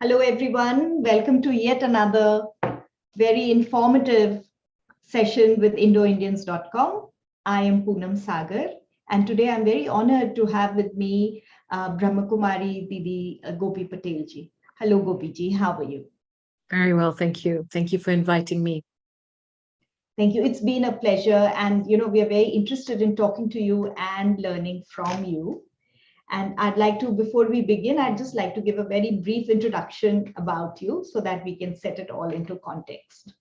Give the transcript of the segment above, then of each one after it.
Hello, everyone. Welcome to yet another very informative session with Indoindians.com. I am Poonam Sagar, and today I'm very honored to have with me Brahma Kumari Gopi Patel ji. Hello, Gopi ji. How are you? Very well, thank you. Thank you for inviting me. Thank you. It's been a pleasure, and we are very interested in talking to you and learning from you. And I'd like to, before we begin, I'd just like to give a very brief introduction about you so that we can set it all into context.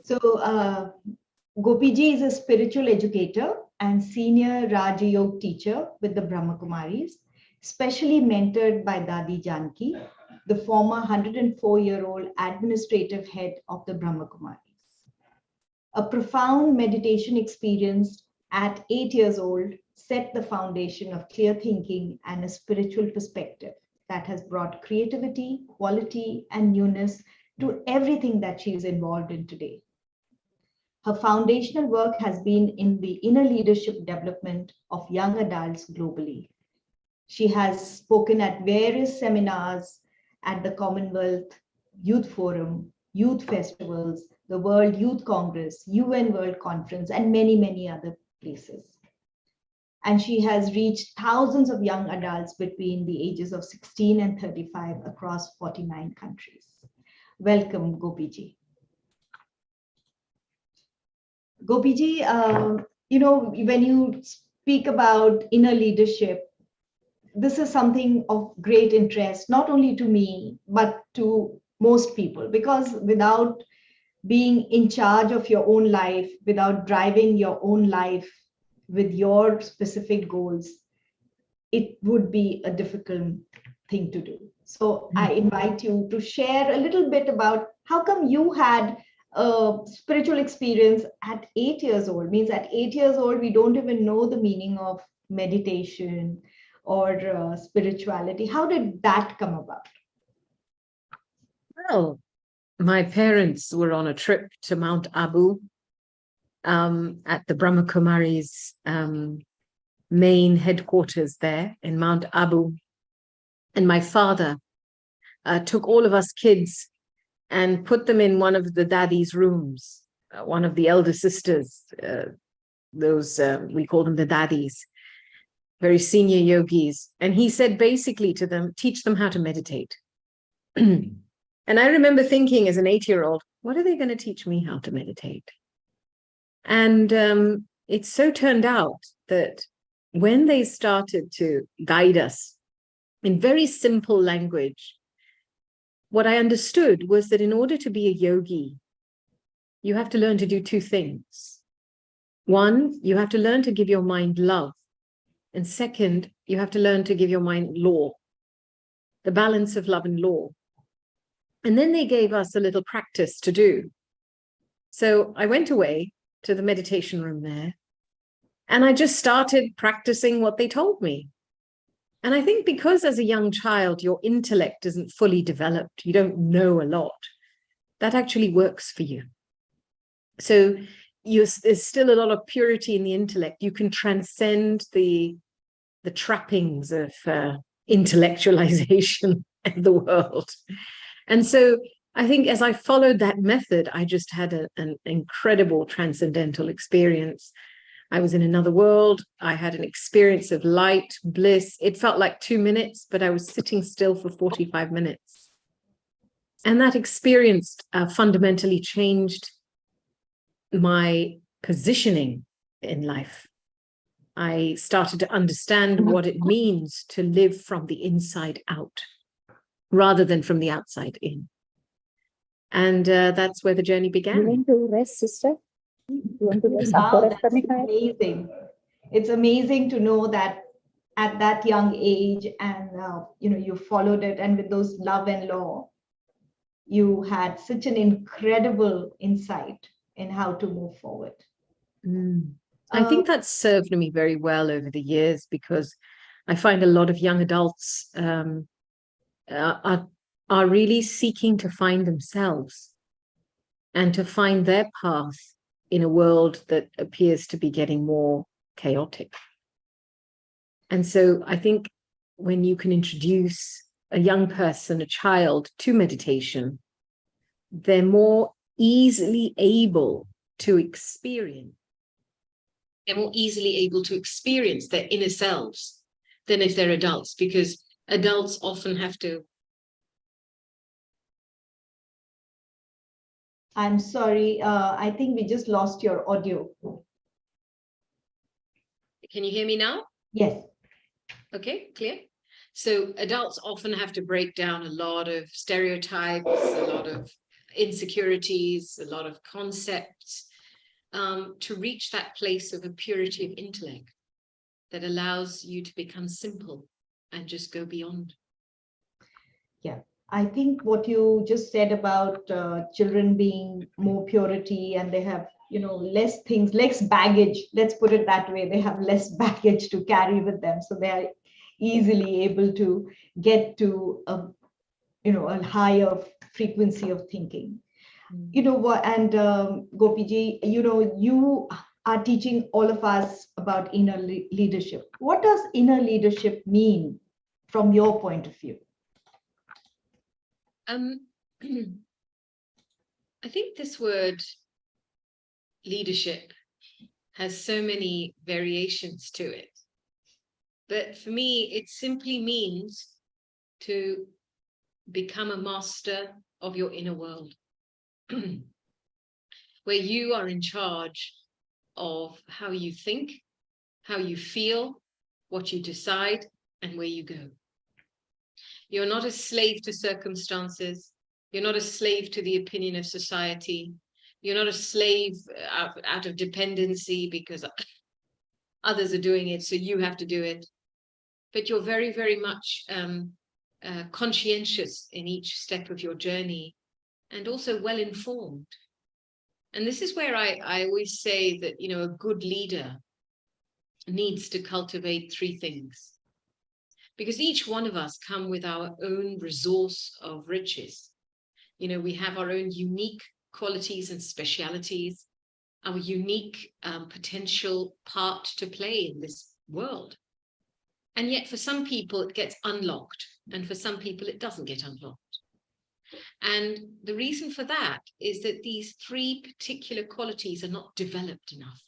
So Gopi ji is a spiritual educator and senior Raja Yoga teacher with the Brahma Kumaris, specially mentored by Dadi Janki, the former 104-year-old administrative head of the Brahma Kumaris. A profound meditation experience at 8 years old set the foundation of clear thinking and a spiritual perspective that has brought creativity, quality, and newness to everything that she is involved in today. Her foundational work has been in the inner leadership development of young adults globally. She has spoken at various seminars at the Commonwealth Youth Forum, youth festivals, the World Youth Congress, UN World Conference, and many, many other places. And she has reached thousands of young adults between the ages of 16 and 35 across 49 countries. Welcome, Gopi ji. Gopi ji, when you speak about inner leadership, this is something of great interest, not only to me, but to most people, because without being in charge of your own life, without driving your own life with your specific goals, it would be a difficult thing to do. So I invite you to share a little bit about how come you had a spiritual experience at 8 years old. Means at 8 years old, we don't even know the meaning of meditation or spirituality. How did that come about? Well, my parents were on a trip to Mount Abu at the Brahma Kumari's main headquarters there in Mount Abu. And my father took all of us kids and put them in one of the daddy's rooms, one of the elder sisters, we call them the daddies, very senior yogis. And he said basically to them, teach them how to meditate. And I remember thinking as an 8-year-old, what are they going to teach me how to meditate? And it so turned out that when they started to guide us in very simple language, what I understood was that in order to be a yogi, you have to learn to do two things. One, you have to learn to give your mind love. And second, you have to learn to give your mind law, the balance of love and law. And then they gave us a little practice to do. So I went away to the meditation room there, and I just started practicing what they told me. And I think because as a young child, your intellect isn't fully developed, you don't know a lot, that actually works for you. So there's still a lot of purity in the intellect. You can transcend the trappings of intellectualization of the world. And so I think as I followed that method, I just had an incredible transcendental experience. I was in another world. I had an experience of light, bliss. It felt like 2 minutes, but I was sitting still for 45 minutes. And that experience fundamentally changed my positioning in life. I started to understand what it means to live from the inside out rather than from the outside in. And that's where the journey began. You want to rest, sister? You want to rest? Wow, that's amazing. It's amazing to know that at that young age, and you followed it, and with those love and law, you had such an incredible insight in how to move forward. I think that's served me very well over the years, because I find a lot of young adults are really seeking to find themselves and to find their path in a world that appears to be getting more chaotic. And so I think when you can introduce a young person, a child, to meditation, they're more easily able to experience. They're more easily able to experience their inner selves than if they're adults, because adults often have to. I'm sorry, I think we just lost your audio. Can you hear me now? Yes. Okay, clear. So adults often have to break down a lot of stereotypes, a lot of insecurities, a lot of concepts, to reach that place of a purity of intellect that allows you to become simple and just go beyond. Yeah, I think what you just said about children being more purity, and they have, less things, less baggage, let's put it that way. They have less baggage to carry with them. So they are easily able to get to a higher frequency of thinking. You know what, and Gopiji, you are teaching all of us about inner leadership. What does inner leadership mean from your point of view? I think this word leadership has so many variations to it. But for me, it simply means to become a master of your inner world, where you are in charge of how you think, how you feel, what you decide, and where you go. You're not a slave to circumstances. You're not a slave to the opinion of society. You're not a slave out of dependency because others are doing it, so you have to do it. But you're very, very much conscientious in each step of your journey, and also well informed. And this is where I always say that, a good leader needs to cultivate three things, because each one of us come with our own resource of riches. We have our own unique qualities and specialities, our unique potential part to play in this world. And yet for some people it gets unlocked, and for some people it doesn't get unlocked. And the reason for that is that these three particular qualities are not developed enough.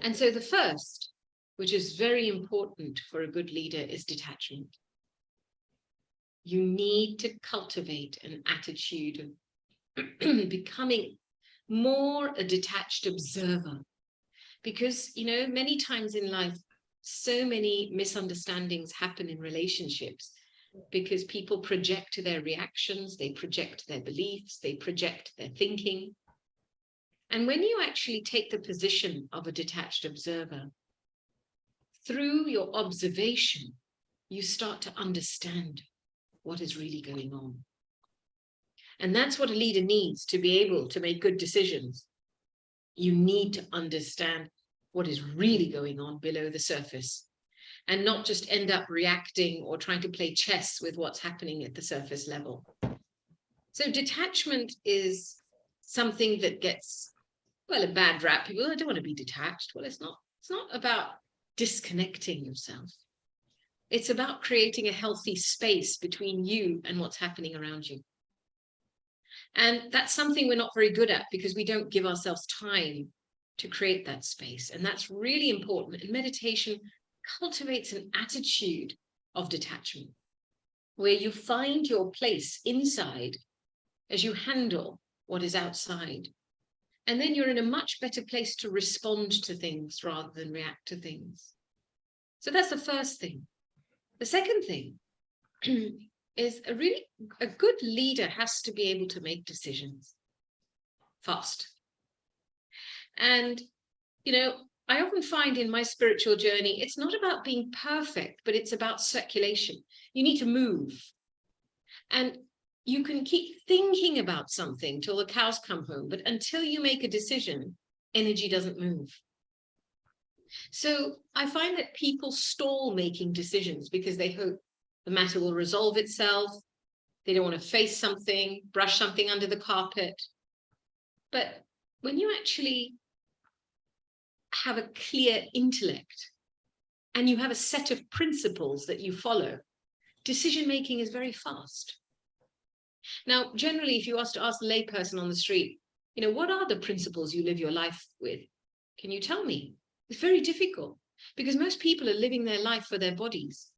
And so the first, which is very important for a good leader, is detachment. You need to cultivate an attitude of becoming more a detached observer, because, many times in life, so many misunderstandings happen in relationships because people project their reactions, they project their beliefs, they project their thinking. And when you actually take the position of a detached observer, through your observation, you start to understand what is really going on. And that's what a leader needs to be able to make good decisions. You need to understand what is really going on below the surface, and not just end up reacting or trying to play chess with what's happening at the surface level. So detachment is something that gets, a bad rap. People, I don't want to be detached. Well, it's not about disconnecting yourself. It's about creating a healthy space between you and what's happening around you. And that's something we're not very good at, because we don't give ourselves time to create that space. And that's really important. And meditation cultivates an attitude of detachment, where you find your place inside as you handle what is outside. And then you're in a much better place to respond to things rather than react to things. So that's the first thing. The second thing is a good leader has to be able to make decisions fast. And, I often find in my spiritual journey, it's not about being perfect, but it's about circulation. You need to move. And you can keep thinking about something till the cows come home, but until you make a decision, energy doesn't move. So I find that people stall making decisions because they hope the matter will resolve itself. They don't want to face something, brush something under the carpet. But when you actually have a clear intellect and you have a set of principles that you follow, decision-making is very fast. Now, generally, if you ask a layperson on the street, what are the principles you live your life with? Can you tell me? It's very difficult because most people are living their life for their bodies,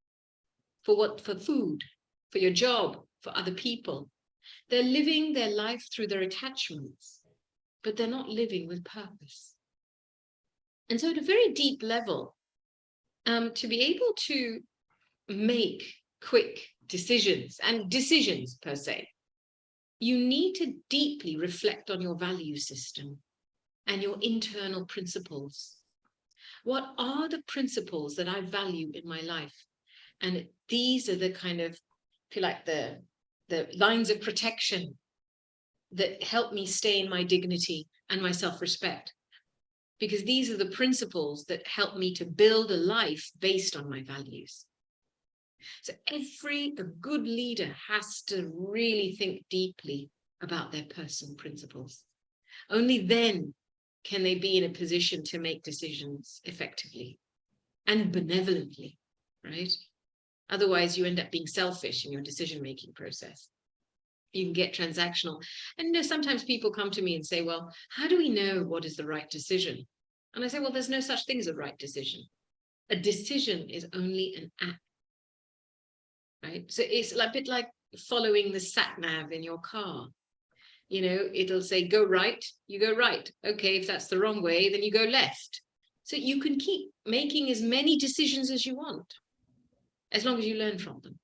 for food, for your job, for other people. They're living their life through their attachments, but they're not living with purpose. And so at a very deep level, to be able to make quick decisions, and decisions per se, you need to deeply reflect on your value system and your internal principles. What are the principles that I value in my life? And these are the kind of, if you like, the lines of protection that help me stay in my dignity and my self-respect. Because these are the principles that help me to build a life based on my values. So a good leader has to really think deeply about their personal principles. Only then can they be in a position to make decisions effectively and benevolently, right? Otherwise, you end up being selfish in your decision-making process. You can get transactional. And sometimes people come to me and say, well, how do we know what is the right decision? And I say, well, there's no such thing as a right decision. A decision is only an act, right? So it's a bit like following the sat nav in your car. It'll say, go right, you go right. Okay, if that's the wrong way, then you go left. So you can keep making as many decisions as you want, as long as you learn from them.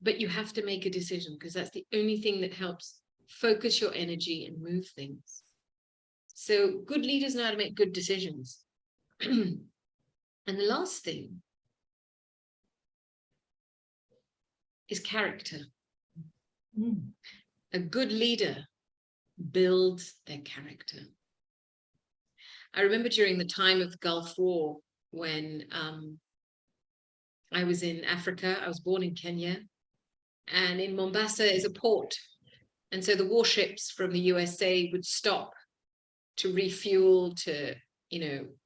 But you have to make a decision because that's the only thing that helps focus your energy and move things. So good leaders know how to make good decisions. And the last thing is character. A good leader builds their character. I remember during the time of the Gulf War, when I was in Africa, I was born in Kenya, and in Mombasa is a port. And so the warships from the USA would stop to refuel, to,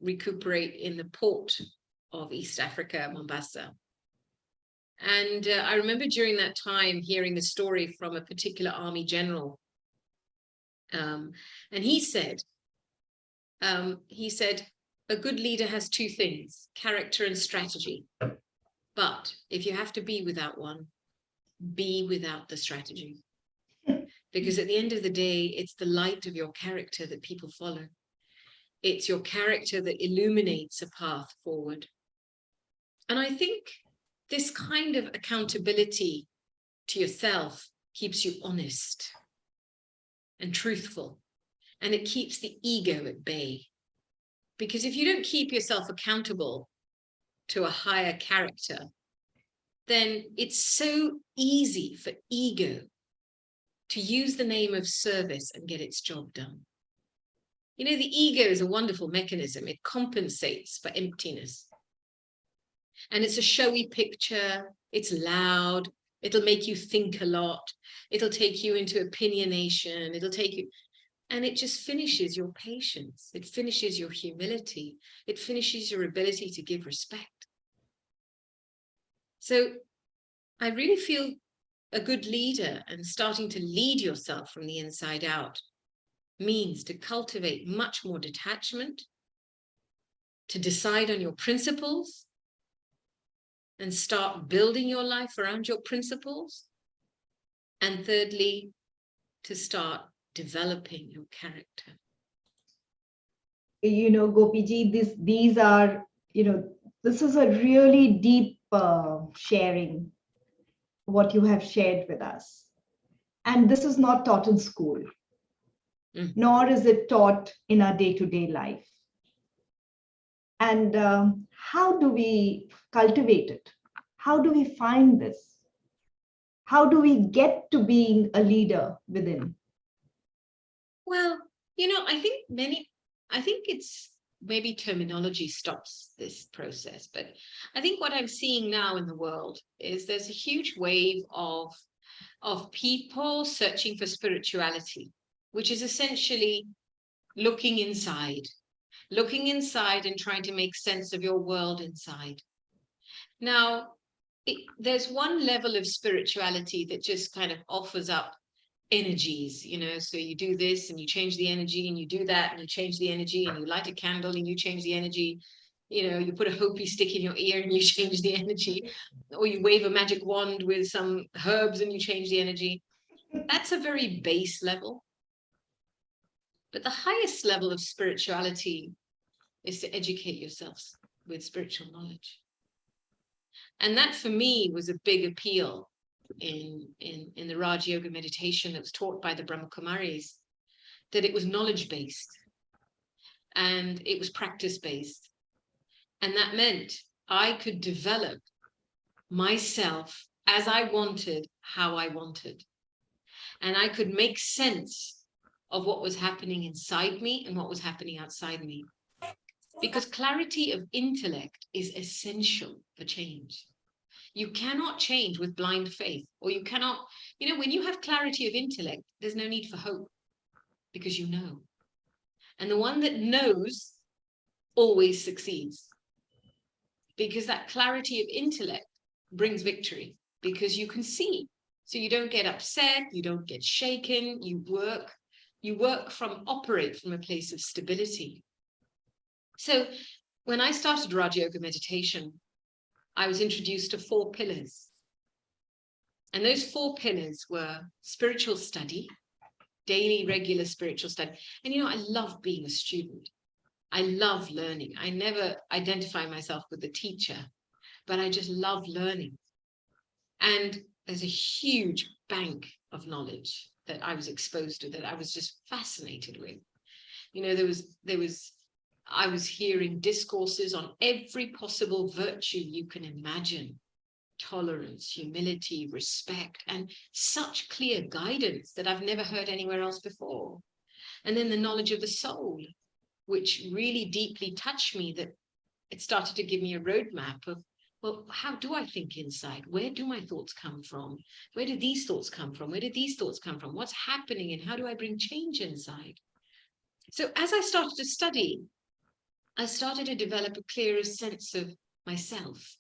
recuperate in the port of East Africa, Mombasa. And I remember during that time hearing the story from a particular army general. And he said, a good leader has two things, character and strategy. But if you have to be without one, be without the strategy. Because at the end of the day, it's the light of your character that people follow. It's your character that illuminates a path forward. And I think this kind of accountability to yourself keeps you honest and truthful, and it keeps the ego at bay. Because if you don't keep yourself accountable to a higher character, then it's so easy for ego to use the name of service and get its job done. The ego is a wonderful mechanism. It compensates for emptiness. And it's a showy picture. It's loud. It'll make you think a lot. It'll take you into opinionation. And it just finishes your patience. It finishes your humility. It finishes your ability to give respect. So I really feel a good leader and starting to lead yourself from the inside out means to cultivate much more detachment, to decide on your principles and start building your life around your principles. And thirdly, to start developing your character. Gopiji, these are, this is a really deep sharing, what you have shared with us. And this is not taught in school, nor is it taught in our day-to-day life. And how do we cultivate it? How do we find this? How do we get to being a leader within? Well, I think it's maybe terminology stops this process, but I think what I'm seeing now in the world is there's a huge wave of people searching for spirituality, which is essentially looking inside and trying to make sense of your world inside. Now, there's one level of spirituality that just kind of offers up energies, you know, so you do this and you change the energy, and you do that and you change the energy, and you light a candle and you change the energy, you know, you put a Hopi stick in your ear and you change the energy, or you wave a magic wand with some herbs and you change the energy. That's a very base level. But the highest level of spirituality is to educate yourselves with spiritual knowledge. And that for me was a big appeal in the Raja Yoga meditation that was taught by the Brahma Kumaris, that it was knowledge-based and it was practice-based. And that meant I could develop myself as I wanted, how I wanted. And I could make sense of what was happening inside me and what was happening outside me. Because clarity of intellect is essential for change. You cannot change with blind faith, or you cannot, you know, when you have clarity of intellect, there's no need for hope because you know. And the one that knows always succeeds, because that clarity of intellect brings victory, because you can see. So you don't get upset, you don't get shaken, you operate from a place of stability. So when I started Raja Yoga meditation, I was introduced to 4 pillars. And those 4 pillars were spiritual study, daily, regular spiritual study. And, you know, I love being a student. I love learning. I never identify myself with the teacher, but I just love learning. And there's a huge bank of knowledge that I was exposed to, that I was just fascinated with. You know, I was hearing discourses on every possible virtue you can imagine: tolerance, humility, respect, and such clear guidance that I've never heard anywhere else before. And then the knowledge of the soul, which really deeply touched me, that it started to give me a roadmap of, well, how do I think inside? Where do my thoughts come from? Where do these thoughts come from? Where did these thoughts come from? What's happening, and how do I bring change inside? So as I started to study, I started to develop a clearer sense of myself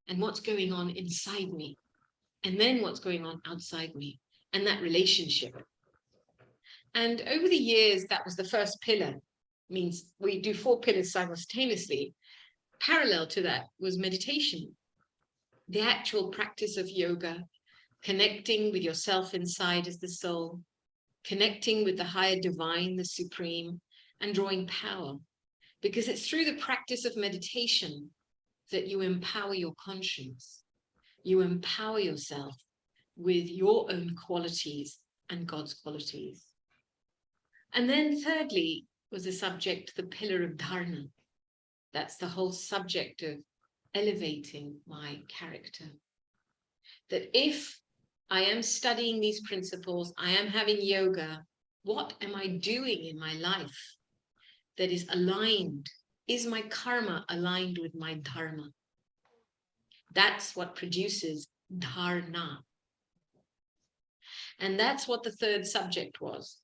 and what's going on inside me, and then what's going on outside me, and that relationship. And over the years, that was the first pillar. Means we do 4 pillars simultaneously. Parallel to that was meditation, the actual practice of yoga, connecting with yourself inside as the soul, connecting with the higher divine, the supreme, and drawing power. Because it's through the practice of meditation that you empower your conscience. You empower yourself with your own qualities and God's qualities. And then thirdly was the subject, the pillar of dharma. That's the whole subject of elevating my character. That if I am studying these principles, I am having yoga, what am I doing in my life that is aligned? Is my karma aligned with my dharma? That's what produces dharna. And that's what the third subject was.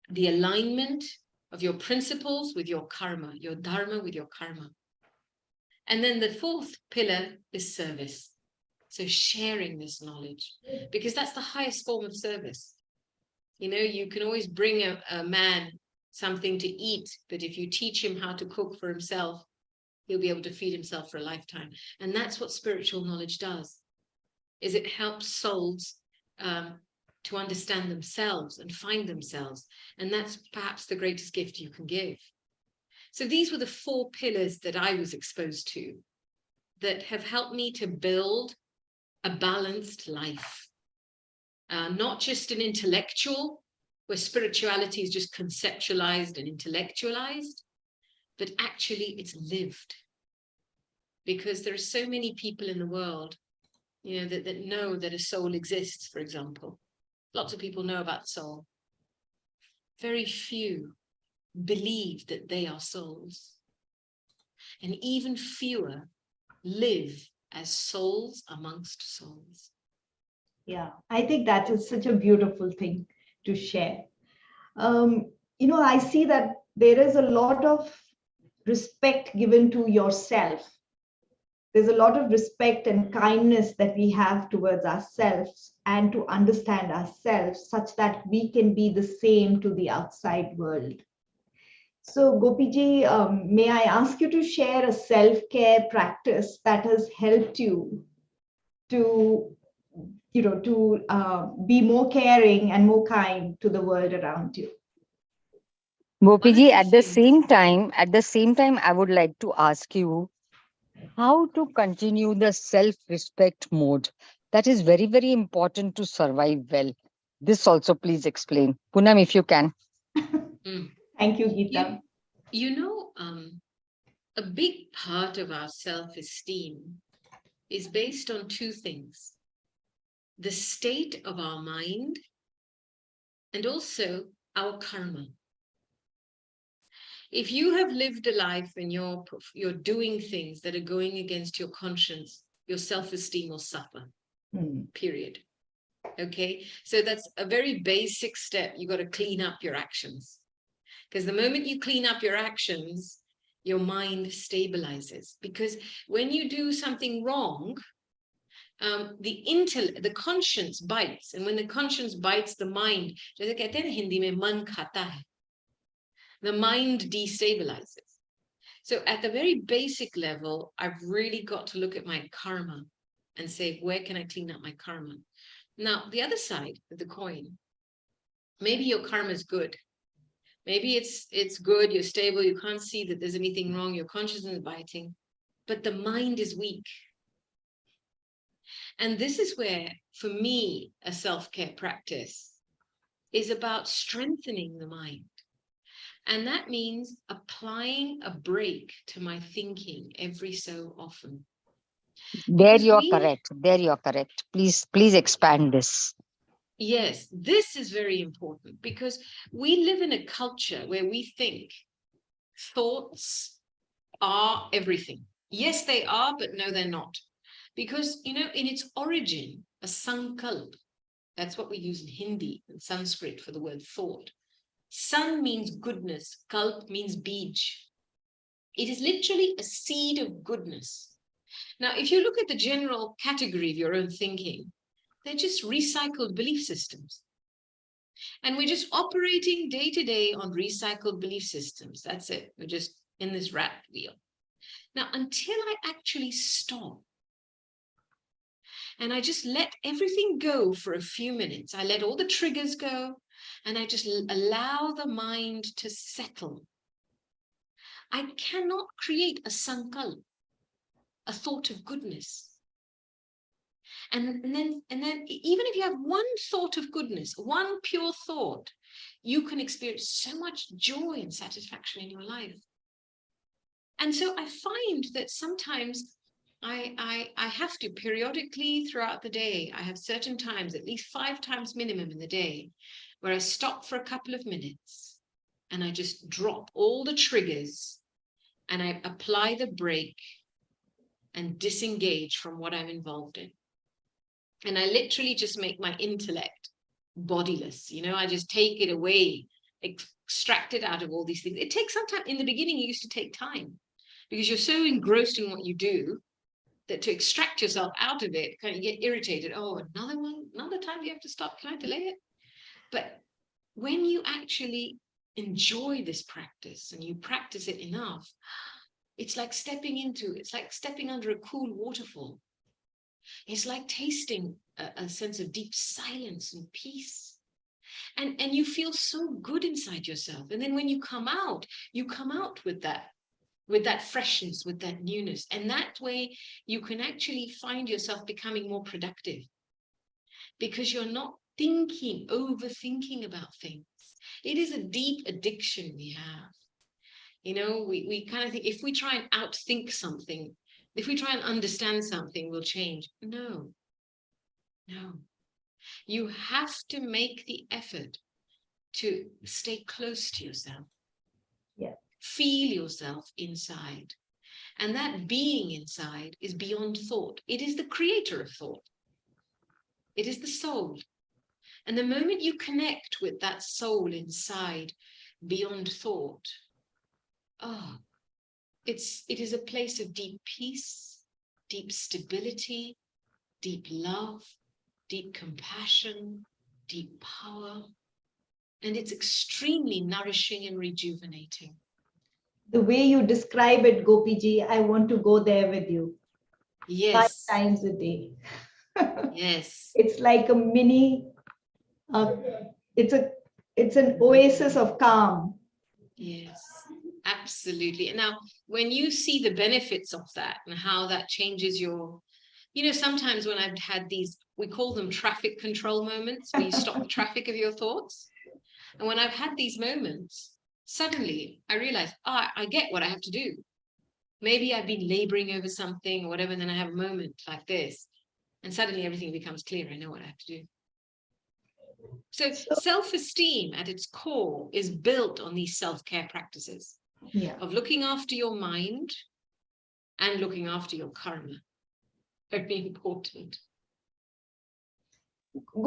The alignment of your principles with your karma, your dharma with your karma. And then the 4th pillar is service. So sharing this knowledge, because that's the highest form of service. You know, you can always bring a man something to eat, but if you teach him how to cook for himself, he'll be able to feed himself for a lifetime. And that's what spiritual knowledge does, is it helps souls to understand themselves and find themselves. And that's perhaps the greatest gift you can give. So these were the 4 pillars that I was exposed to that have helped me to build a balanced life. Not just an intellectual, where spirituality is just conceptualized and intellectualized, but actually it's lived. Because there are so many people in the world, you know, that know that a soul exists, for example. Lots of people know about the soul. Very few believe that they are souls. And even fewer live as souls amongst souls. Yeah, I think that is such a beautiful thing to share. You know, I see that there is a lot of respect given to yourself. There's a lot of respect and kindness that we have towards ourselves and to understand ourselves such that we can be the same to the outside world. So Gopiji, may I ask you to share a self-care practice that has helped you to, be more caring and more kind to the world around you? Gopiji, One of the at the same time, I would like to ask you how to continue the self-respect mode. That is very, very important to survive well. This also please explain. Poonam, if you can. Mm. Thank you, Geeta. A big part of our self-esteem is based on two things: the state of our mind and also our karma. If you have lived a life and you're doing things that are going against your conscience, your self-esteem will suffer. Period. Okay, so that's a very basic step. You got to clean up your actions, because the moment you clean up your actions, your mind stabilizes. Because when you do something wrong, the conscience bites, and when the conscience bites the mind, the mind destabilizes. So at the very basic level, I've really got to look at my karma and say, where can I clean up my karma? Now, the other side of the coin, maybe your karma is good. Maybe it's good, you're stable, you can't see that there's anything wrong, your consciousness is biting, but the mind is weak. And this is where, for me, a self-care practice is about strengthening the mind. And that means applying a break to my thinking every so often. There you are correct. There you are correct. Please expand this. Yes, this is very important, because we live in a culture where we think thoughts are everything. Yes, they are, but no, they're not. Because, in its origin, a sankalp, that's what we use in Hindi and Sanskrit for the word thought. San means goodness, kalp means bij. It is literally a seed of goodness. Now, if you look at the general category of your own thinking, they're just recycled belief systems. And we're just operating day to day on recycled belief systems. That's it. We're just in this rat wheel. Now, until I actually stop and I just let everything go for a few minutes, I let all the triggers go and I just allow the mind to settle, I cannot create a sankalp, a thought of goodness. And then even if you have one thought of goodness, one pure thought, you can experience so much joy and satisfaction in your life. And so I find that sometimes I have to periodically throughout the day, I have certain times, at least 5 times minimum in the day, where I stop for a couple of minutes and I just drop all the triggers and I apply the brake and disengage from what I'm involved in. And I literally just make my intellect bodiless. I just take it away, extract it out of all these things. It takes some time. In the beginning, it used to take time because you're so engrossed in what you do that to extract yourself out of it, kind of get irritated. Oh, another time you have to stop. Can I delay it? But when you actually enjoy this practice and you practice it enough, it's like stepping under a cool waterfall. It's like tasting a sense of deep silence and peace. And you feel so good inside yourself. And then when you come out with that freshness, with that newness. And that way you can actually find yourself becoming more productive because you're not overthinking about things. It is a deep addiction we have. We kind of think if we try and outthink something, if we try and understand something, we'll change. No. You have to make the effort to stay close to yourself. Yeah. Feel yourself inside. And that being inside is beyond thought. It is the creator of thought. It is the soul. And the moment you connect with that soul inside, beyond thought, it is a place of deep peace, deep stability, deep love, deep compassion, deep power. And it's extremely nourishing and rejuvenating. The way you describe it, Gopiji, I want to go there with you. Yes. 5 times a day. Yes. It's like a mini, it's an oasis of calm. Yes, absolutely. And now, when you see the benefits of that and how that changes your, sometimes when I've had these, we call them traffic control moments, where you stop the traffic of your thoughts. And when I've had these moments, suddenly I realize, I get what I have to do. Maybe I've been laboring over something or whatever, and then I have a moment like this, and suddenly everything becomes clear. I know what I have to do. So self-esteem at its core is built on these self-care practices of looking after your mind and looking after your karma. Very important.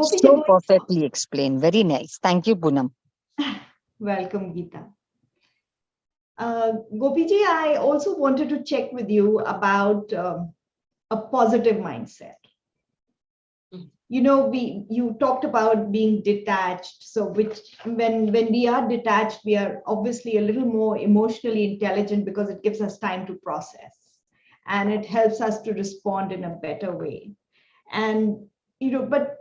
So perfectly explained. Very nice. Thank you, Poonam. Welcome, Geeta. Gopiji, I also wanted to check with you about a positive mindset. You talked about being detached. So when we are detached, we are obviously a little more emotionally intelligent because it gives us time to process and it helps us to respond in a better way. And, but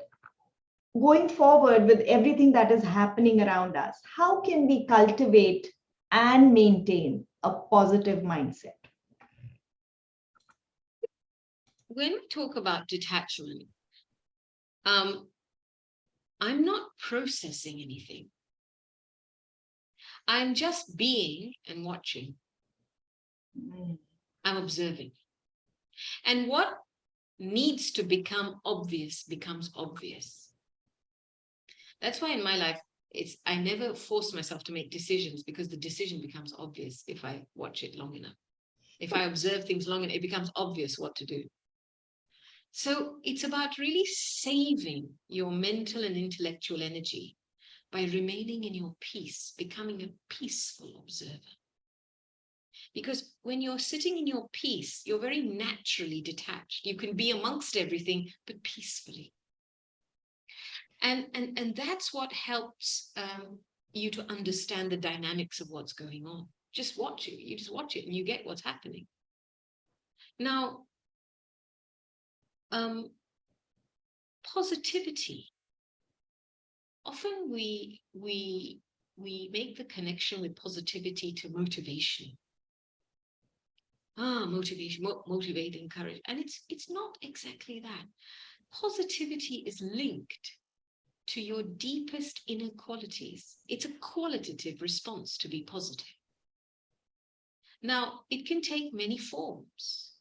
going forward with everything that is happening around us, how can we cultivate and maintain a positive mindset? When we talk about detachment, I'm not processing anything. I'm just being and watching. I'm observing. And what needs to become obvious becomes obvious. That's why in my life, I never force myself to make decisions, because the decision becomes obvious if I watch it long enough. If I observe things long enough, it becomes obvious what to do. So it's about really saving your mental and intellectual energy by remaining in your peace, becoming a peaceful observer. Because when you're sitting in your peace, you're very naturally detached. You can be amongst everything, but peacefully. And that's what helps you to understand the dynamics of what's going on. Just watch it. You just watch it and you get what's happening. Now, positivity. Often we make the connection with positivity to motivation. Motivation, motivate, encourage. And it's not exactly that. Positivity is linked to your deepest inner qualities. It's a qualitative response to be positive. Now, it can take many forms.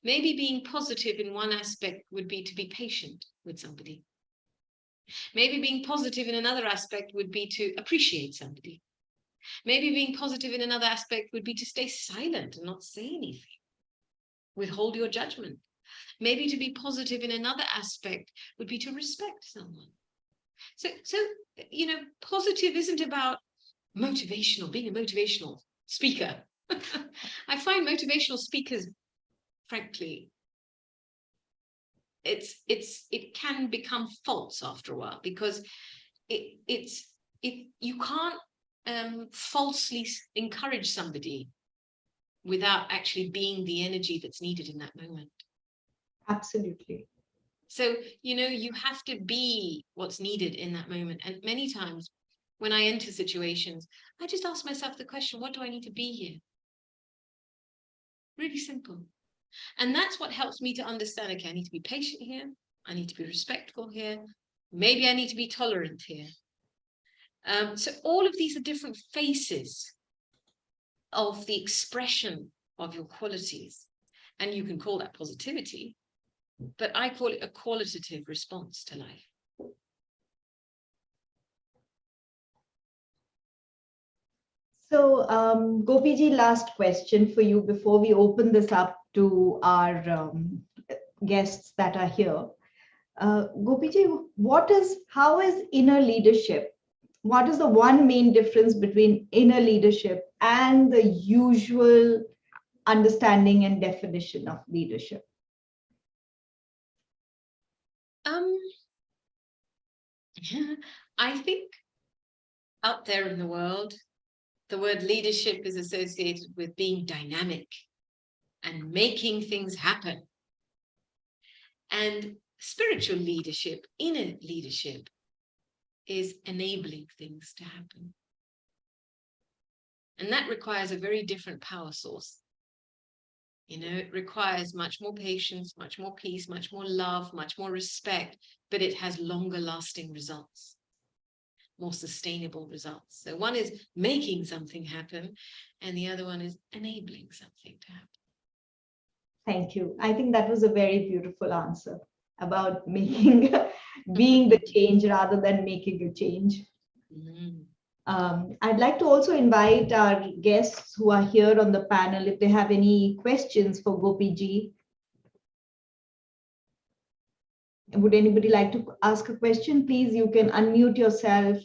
Maybe being positive in one aspect would be to be patient with somebody. Maybe being positive in another aspect would be to appreciate somebody. Maybe being positive in another aspect would be to stay silent and not say anything. Withhold your judgment. Maybe to be positive in another aspect would be to respect someone. So positive isn't about motivational, being a motivational speaker. I find motivational speakers, frankly, it can become false after a while, because you can't falsely encourage somebody without actually being the energy that's needed in that moment. Absolutely. So, you have to be what's needed in that moment. And many times when I enter situations, I just ask myself the question, what do I need to be here? Really simple. And that's what helps me to understand, okay, I need to be patient here. I need to be respectful here. Maybe I need to be tolerant here. So all of these are different faces of the expression of your qualities. And you can call that positivity, but I call it a qualitative response to life. So, Gopiji, last question for you before we open this up to our guests that are here. Gopiji, how is inner leadership? What is the one main difference between inner leadership and the usual understanding and definition of leadership? I think out there in the world, the word leadership is associated with being dynamic and making things happen. And spiritual leadership, inner leadership, is enabling things to happen. And that requires a very different power source. You know, it requires much more patience, much more peace, much more love, much more respect, but it has longer lasting results, more sustainable results. So one is making something happen, and the other one is enabling something to happen. Thank you. I think that was a very beautiful answer about making, being the change rather than making a change. Mm. I'd like to also invite our guests who are here on the panel if they have any questions for Gopi ji. Would anybody like to ask a question? Please, you can unmute yourself,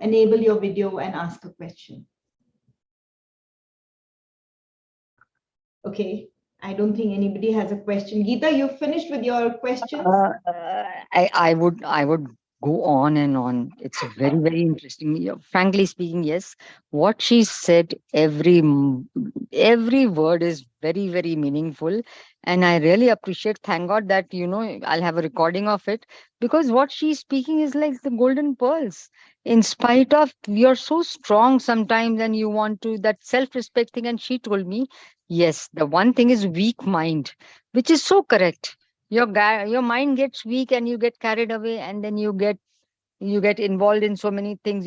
enable your video and ask a question. Okay, I don't think anybody has a question. Geeta, you finished with your questions? I would go on and on. It's very, very interesting. Frankly speaking, yes, what she said, every word is very, very meaningful. And I really appreciate, thank God that, I'll have a recording of it, because what she's speaking is like the golden pearls. In spite of you're so strong sometimes and you want to, that self-respect thing. And she told me, yes, the one thing is weak mind, which is so correct. Your mind gets weak and you get carried away, and then you get involved in so many things.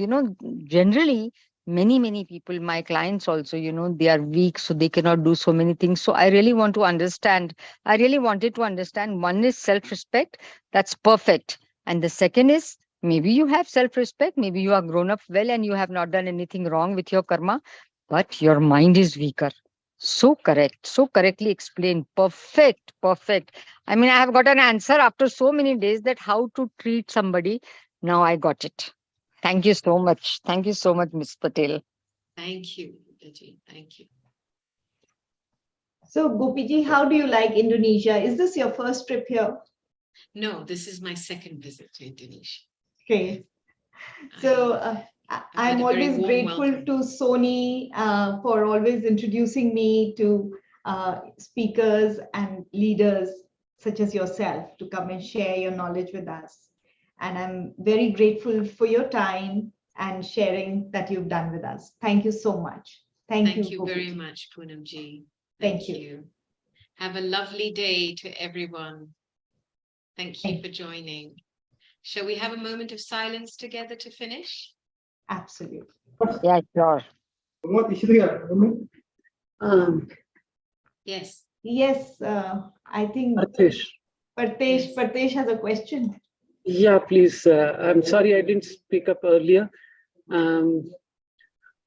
Generally, many people, my clients also, they are weak, so they cannot do so many things. So I really wanted to understand, one is self-respect. That's perfect. And the second is, maybe you have self-respect, maybe you are grown up well and you have not done anything wrong with your karma, but your mind is weaker. So correct, so correctly explained. Perfect, perfect. I mean, I have got an answer after so many days, that how to treat somebody. Now I got it. Thank you so much. Thank you so much, Ms. Patel. Thank you, Geeta. Thank you. So Gopiji, how do you like Indonesia? Is this your first trip here? No, this is my second visit to Indonesia. Okay. So I'm always grateful welcome to Sony for always introducing me to speakers and leaders such as yourself to come and share your knowledge with us. And I'm very grateful for your time and sharing that you've done with us. Thank you so much. Thank you very much, Poonamji. Thank you. Have a lovely day to everyone. Thank you for joining. Shall we have a moment of silence together to finish? Absolutely. Yeah, sure. Yes. Yes, I think Partesh has a question. Yeah, please. I'm sorry I didn't speak up earlier. In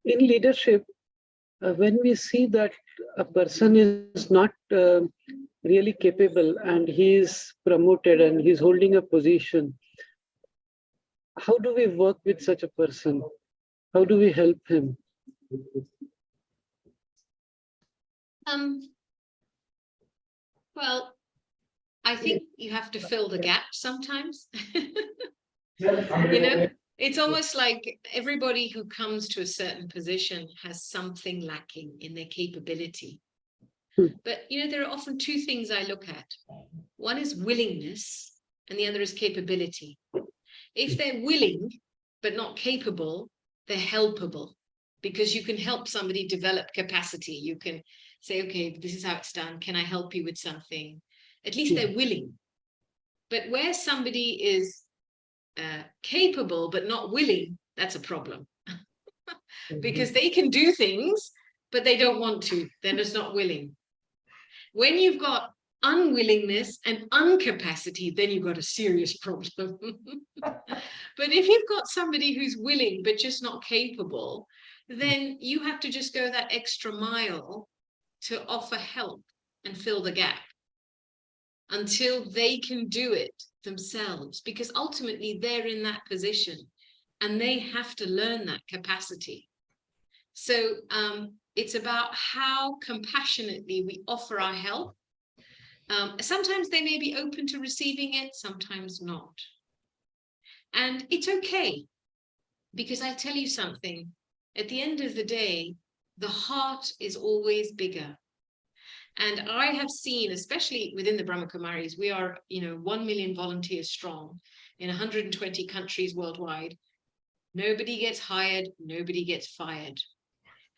leadership, when we see that a person is not really capable and he is promoted and he's holding a position, how do we work with such a person? How do we help him? Well, I think you have to fill the gap sometimes. It's almost like everybody who comes to a certain position has something lacking in their capability. But, there are often two things I look at. One is willingness and the other is capability. If they're willing, but not capable, they're helpable, because you can help somebody develop capacity. You can say, okay, this is how it's done. Can I help you with something? At least they're willing. But where somebody is capable but not willing, that's a problem. Because they can do things, but they don't want to. They're just not willing. When you've got unwillingness and incapacity, then you've got a serious problem. But if you've got somebody who's willing but just not capable, then you have to just go that extra mile to offer help and fill the gap until they can do it themselves, because ultimately they're in that position and they have to learn that capacity. So it's about how compassionately we offer our help. Sometimes they may be open to receiving it, sometimes not. And it's okay, because I tell you something, at the end of the day, the heart is always bigger. And I have seen, especially within the Brahma Kumaris, we are, 1 million volunteers strong in 120 countries worldwide. Nobody gets hired, nobody gets fired.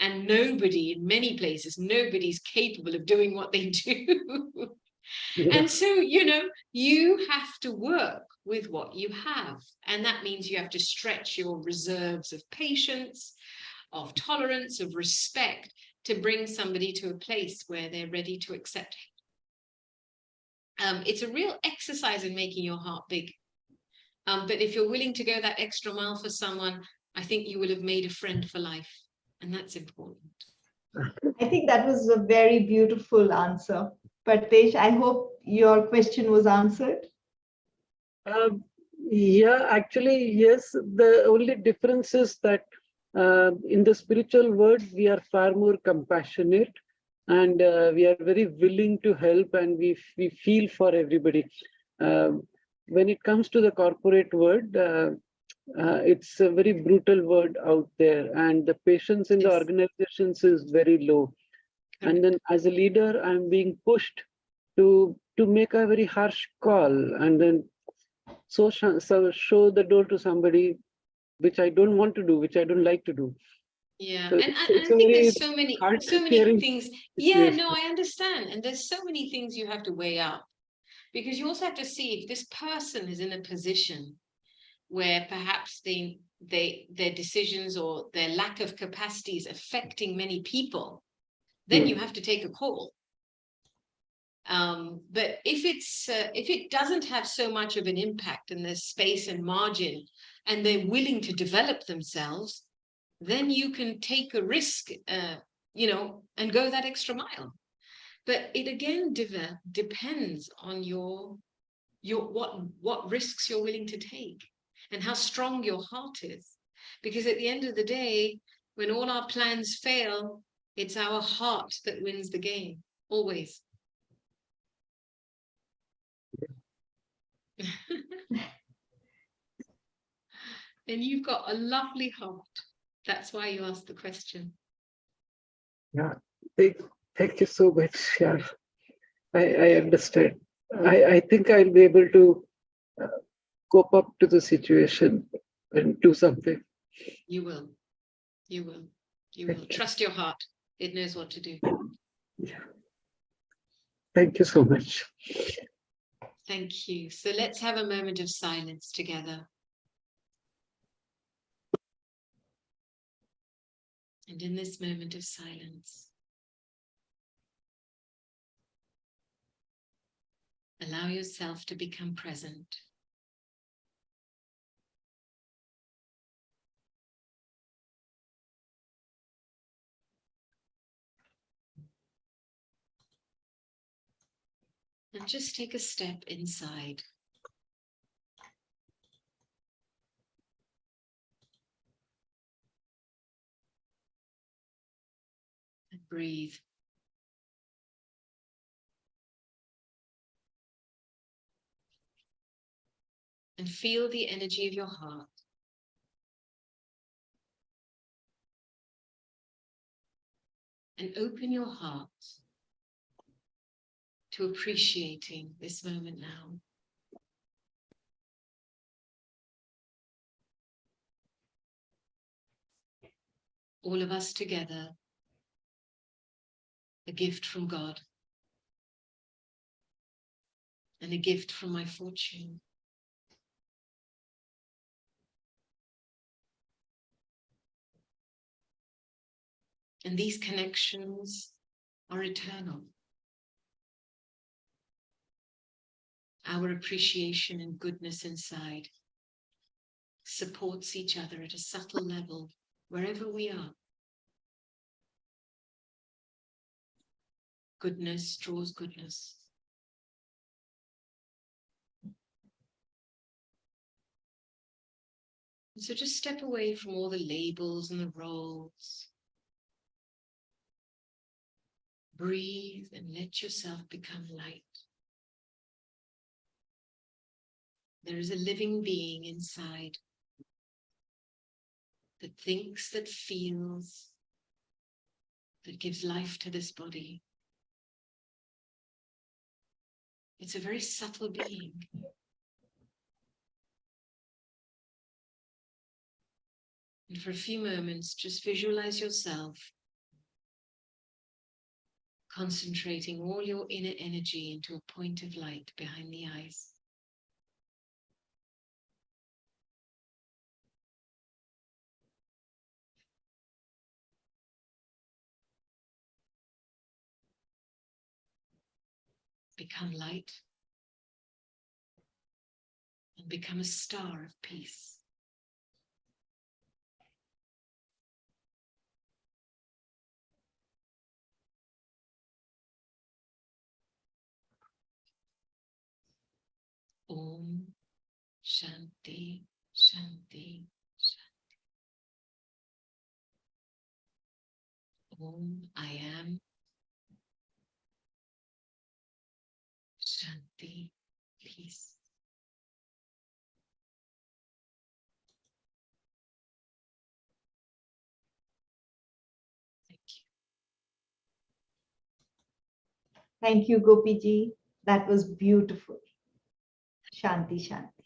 And nobody, in many places, nobody's capable of doing what they do. Yeah. And so, you have to work with what you have. And that means you have to stretch your reserves of patience, of tolerance, of respect, to bring somebody to a place where they're ready to accept it. It's a real exercise in making your heart big. But if you're willing to go that extra mile for someone, I think you will have made a friend for life. And that's important. I think that was a very beautiful answer. Partesh, I hope your question was answered. Yeah, actually, yes. The only difference is that in the spiritual world, we are far more compassionate, and we are very willing to help, and we feel for everybody. When it comes to the corporate world, it's a very brutal word out there, and the patience in the Yes. organizations is very low. And then as a leader, I'm being pushed to make a very harsh call, and then so show the door to somebody which I don't want to do, which I don't like to do. Yeah, So and it's I a think very there's so many hard-hearing things. Yeah, situation. no, I understand. And there's so many things you have to weigh up, because you also have to see if this person is in a position where perhaps their decisions or their lack of capacity is affecting many people, then you have to take a call. But if it doesn't have so much of an impact, and there's space and margin, and they're willing to develop themselves, then you can take a risk, and go that extra mile. But it again depends on your what risks you're willing to take, and how strong your heart is. Because at the end of the day, when all our plans fail, it's our heart that wins the game, always. And you've got a lovely heart. That's why you asked the question. Yeah, thank you so much. Yeah, I understand. I think I'll be able to cope up to the situation and do something. You will. You will. You Thank will. you. Trust your heart. It knows what to do. Yeah. Thank you so much. Thank you. So let's have a moment of silence together. And in this moment of silence, allow yourself to become present. And just take a step inside. And breathe. And feel the energy of your heart. And open your heart to appreciating this moment now. All of us together, a gift from God, and a gift from my fortune. And these connections are eternal. Our appreciation and goodness inside supports each other at a subtle level, wherever we are. Goodness draws goodness. And so just step away from all the labels and the roles. Breathe and let yourself become light. There is a living being inside that thinks, that feels, that gives life to this body. It's a very subtle being. And for a few moments, just visualize yourself concentrating all your inner energy into a point of light behind the eyes. Become light and become a star of peace. Om Shanti, Shanti, Shanti. Om I am Shanti, peace. Thank you. Thank you, Gopi ji. That was beautiful. Shanti, Shanti.